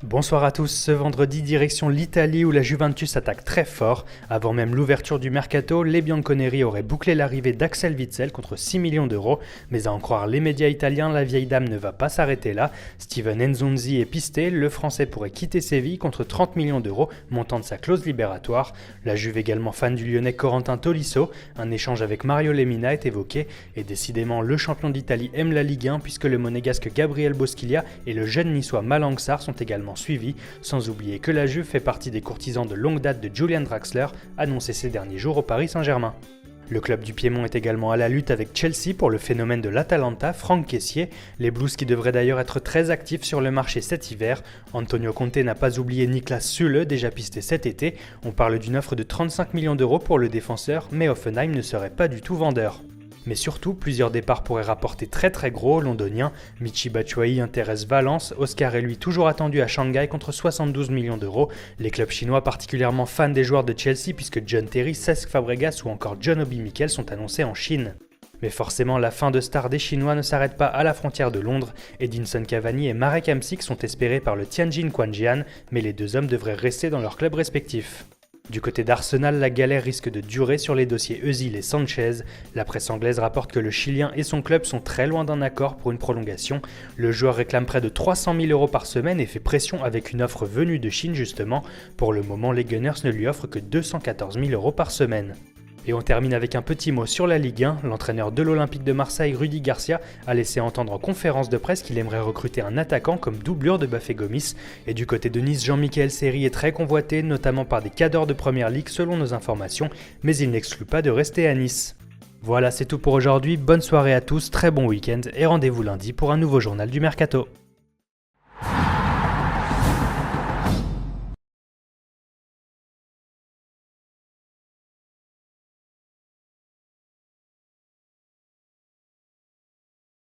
Bonsoir à tous, ce vendredi direction l'Italie où la Juventus attaque très fort. Avant même l'ouverture du mercato, les Bianconeri auraient bouclé l'arrivée d'Axel Witsel contre 6 millions d'euros. Mais à en croire les médias italiens, la vieille dame ne va pas s'arrêter là. Steven Nzonzi est pisté, le français pourrait quitter Séville contre 30 millions d'euros, montant de sa clause libératoire. La Juve également fan du lyonnais Corentin Tolisso, un échange avec Mario Lemina est évoqué. Et décidément, le champion d'Italie aime la Ligue 1 puisque le monégasque Gabriel Bosquilla et le jeune niçois Malang Sarr sont également suivi, sans oublier que la Juve fait partie des courtisans de longue date de Julian Draxler, annoncé ces derniers jours au Paris Saint-Germain. Le club du Piémont est également à la lutte avec Chelsea pour le phénomène de l'Atalanta, Franck Kessié, les Blues qui devraient d'ailleurs être très actifs sur le marché cet hiver. Antonio Conte n'a pas oublié Niklas Süle, déjà pisté cet été, on parle d'une offre de 35 millions d'euros pour le défenseur, mais Hoffenheim ne serait pas du tout vendeur. Mais surtout, plusieurs départs pourraient rapporter très gros aux londoniens. Michy Batshuayi intéresse Valence, Oscar est lui toujours attendu à Shanghai contre 72 millions d'euros. Les clubs chinois particulièrement fans des joueurs de Chelsea puisque John Terry, Cesc Fabregas ou encore John Obi Mikel sont annoncés en Chine. Mais forcément, la fin de star des Chinois ne s'arrête pas à la frontière de Londres. Edinson Cavani et Marek Hamsik sont espérés par le Tianjin Quanjian, mais les deux hommes devraient rester dans leurs clubs respectifs. Du côté d'Arsenal, la galère risque de durer sur les dossiers Özil et Sanchez. La presse anglaise rapporte que le Chilien et son club sont très loin d'un accord pour une prolongation. Le joueur réclame près de 300 000 euros par semaine et fait pression avec une offre venue de Chine justement. Pour le moment, les Gunners ne lui offrent que 214 000 euros par semaine. Et on termine avec un petit mot sur la Ligue 1. L'entraîneur de l'Olympique de Marseille, Rudy Garcia, a laissé entendre en conférence de presse qu'il aimerait recruter un attaquant comme doublure de Bafé Gomis. Et du côté de Nice, Jean-Michel Seri est très convoité, notamment par des cadors de Première Ligue selon nos informations, mais il n'exclut pas de rester à Nice. Voilà, c'est tout pour aujourd'hui. Bonne soirée à tous, très bon week-end et rendez-vous lundi pour un nouveau journal du Mercato.